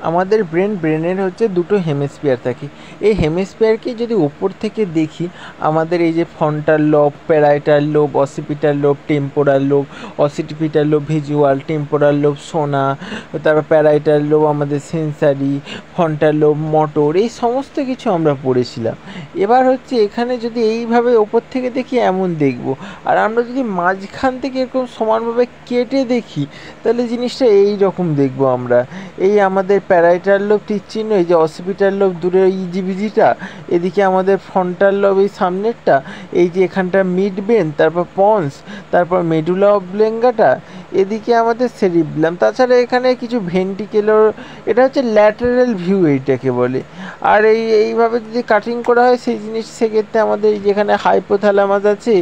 আমাদের ব্রেনের হচ্ছে দুটো হেমিস্ফিয়ার থাকে। এই হেমিস্ফিয়ারকে যদি উপর থেকে দেখি, আমাদের এই যে frontal lobe, parietal lobe, occipital lobe, temporal lobe, occipital lobe visual, temporal lobe শোনা, তারপর প্যারাইটাল লোব আমাদের সেন্সারি, ফ্রন্টাল লোব মোটর, এই সমস্ত কিছু আমরা পড়েছিলাম। এবার হচ্ছে এখানে যদি এইভাবে ওপর থেকে দেখি এমন দেখব, আর আমরা যদি মাঝখান থেকে এরকম সমানভাবে কেটে দেখি তাহলে জিনিসটা এই রকম দেখব আমরা। এই আমাদের প্যারাইটাল লোব তীরচিহ্ন, এই যে অসিপিটাল লোব দূরে ইজিবিজিটা, এদিকে আমাদের ফ্রন্টাল লোব এই সামনেরটা, এই যে এখানটা মিড ব্রেন, তারপর পন্স, তারপর মেডুলা অবলেঙ্গাটা, এদিকে আমাদের সেরিব্লাম, তাছাড়া এখানে কিছু ভেন্টিকেলর, এটা হচ্ছে ল্যাটারাল ভিউ এইটাকে বলে। আর এইভাবে যদি কাটিং করা হয় সেই জিনিস, সেক্ষেত্রে আমাদের যেখানে হাইপোথ্যালামাস আছে,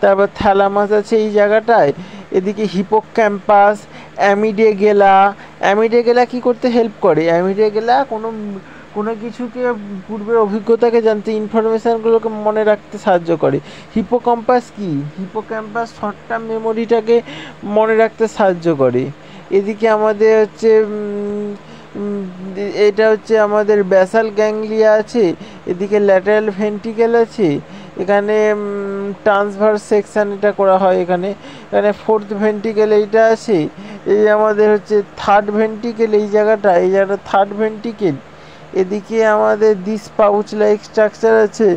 তারপর থ্যালামাস আছে এই জায়গাটায়, এদিকে হিপোক্যাম্পাস, অ্যামিডেগেলা কী করতে হেল্প করে? অ্যামিডেগেলা কোনো কিছুকে পূর্বের অভিজ্ঞতাকে জানতে, ইনফরমেশানগুলোকে মনে রাখতে সাহায্য করে। হিপোক্যাম্পাস কি? হিপোক্যাম্পাস শর্ট টার্ম মেমোরিটাকে মনে রাখতে সাহায্য করে। এদিকে আমাদের হচ্ছে এটা হচ্ছে আমাদের ব্যাসাল গ্যাংলিয়া আছে, এদিকে ল্যাটারাল ভেন্ট্রিকেল আছে, এখানে ট্রান্সভার্স সেকশান এটা করা হয়, এখানে ফোর্থ ভেন্ট্রিকেল এইটা আছে, এই আমাদের হচ্ছে থার্ড ভেন্ট্রিকেল, এই জায়গাটা থার্ড ভেন্ট্রিকেল। এদিকে আমাদের দিস পাউচ লাইক স্ট্রাকচার আছে,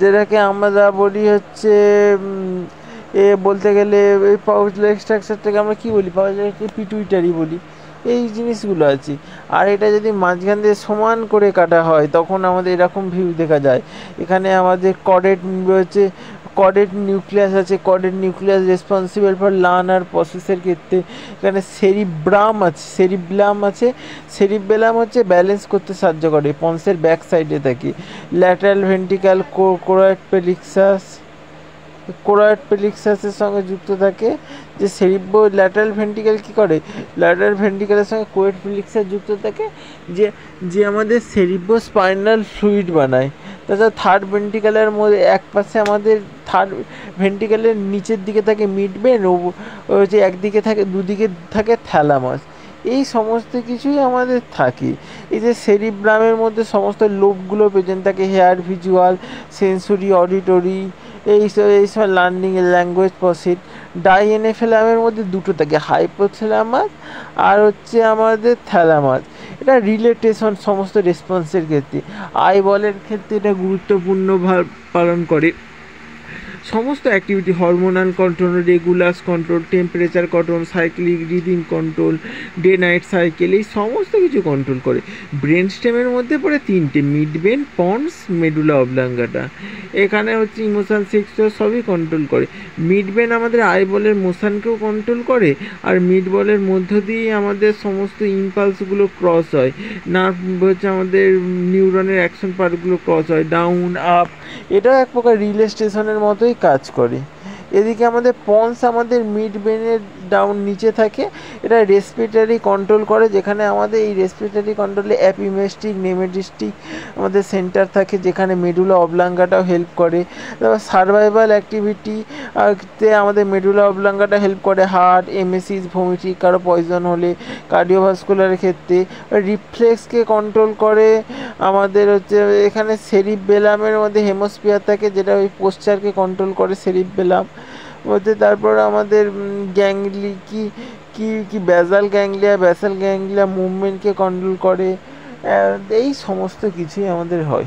যেটাকে আমরা বলি হচ্ছে বলতে গেলে এই পাউচ লাইক স্ট্রাকচারটাকে আমরা কী বলি? পাউচ লাইক পিটুইটারি বলি। এই জিনিসগুলো আছে। আর এটা যদি মাঝখান দিয়ে সমান করে কাটা হয় তখন আমাদের এরকম ভিউ দেখা যায়। এখানে আমাদের কর্ডেট নিউক্লিয়াস আছে, caudate nucleus responsible for learn আর প্রসেসের ক্ষেত্রে। এখানে সেরিব্লাম আছে, সেরিবেলাম হচ্ছে ব্যালেন্স করতে সাহায্য করে, পন্সের ব্যাক সাইডে থাকে। ল্যাটারাল ভেন্ট্রিকাল কোরয়েড পেলিক্সাসের সঙ্গে যুক্ত থাকে। যে ল্যাটারাল ভেন্ট্রিকাল কী করে? ল্যাটারাল ভেন্ট্রিকালের সঙ্গে কোয়েড পেলিক্সাস যুক্ত থাকে, যে আমাদের সেরিব্রোস্পাইনাল ফ্লুইড বানায়। তাছাড়া থার্ড ভেন্ট্রিকালের মধ্যে এক পাশে আমাদের থার্ড ভেন্ট্রিকালের নিচের দিকে থাকে মিড ব্রেন, ও হচ্ছে একদিকে থাকে, দুদিকে থাকে থ্যালামাস। এই সমস্ত কিছুই আমাদের থাকে। এই যে সেরিব্রামের মধ্যে সমস্ত লোবগুলো প্রেজেন্ট থাকে, হেয়ার, ভিজুয়াল, সেন্সরি, অডিটরি, এই সময় লার্নিং ল্যাঙ্গুয়েজ প্রসিড। ডাইএনএফ্যালামের মধ্যে দুটো থাকে, হাইপোথ্যালামাস আর হচ্ছে আমাদের থ্যালামাস। এটা রিলেটেশন সমস্ত রেসপন্সের ক্ষেত্রে, আইবলের ক্ষেত্রে এটা গুরুত্বপূর্ণ পালন করে। সমস্ত অ্যাক্টিভিটি, হরমোনাল কন্ট্রোল, রেগুলাস control, temperature control, cyclic rhythm control, day night cycle, এই সমস্ত কিছু কন্ট্রোল করে। ব্রেন স্টেমের মধ্যে পড়ে তিনটে, mid brain, ponds, medulla oblongata. এখানে হচ্ছে ইমোশন, সেক্সুয়াল সবই কন্ট্রোল করে। মিড ব্রেন আমাদের আইবলের মোশনকেও কন্ট্রোল করে, আর মিড বলের মধ্য দিয়েই আমাদের সমস্ত ইম্পালসগুলো ক্রস হয়, নার্ভ হচ্ছে আমাদের নিউরনের অ্যাকশন পার্টগুলো ক্রস হয়, ডাউন আপ। এটাও এক প্রকার রিলে স্টেশনের মতোই কাজ করে। এদিকে আমাদের পন্স আমাদের মিড ব্রেনের ডাউন নিচে থাকে, এটা রেসপিরেটরি কন্ট্রোল করে, যেখানে আমাদের এই রেসপিরেটরি কন্ট্রোলে অ্যাপিমেস্টিক, নেমেটিস্টিক আমাদের সেন্টার থাকে, যেখানে মেডুলা অবলাঙ্গাটাও হেল্প করে। তারপর সার্ভাইভাল অ্যাক্টিভিটি তে আমাদের মেডুলা অবলাঙ্গাটা হেল্প করে, হার্ট, এমএসিস, ভমিটিং, কারো পয়জন হলে, কার্ডিওভাস্কুলারের ক্ষেত্রে। রিফ্লেক্সকে কন্ট্রোল করে আমাদের হচ্ছে এখানে সেরিবেলামের মধ্যে হেমোস্ফিয়ার থাকে, যেটা ওই পোস্চারকে কন্ট্রোল করে সেরিবেলাম মধ্যে। তারপর আমাদের গ্যাংলি কি ব্যাসাল গ্যাংলিয়া মুভমেন্টকে কন্ট্রোল করে। এই সমস্ত কিছুই আমাদের হয়।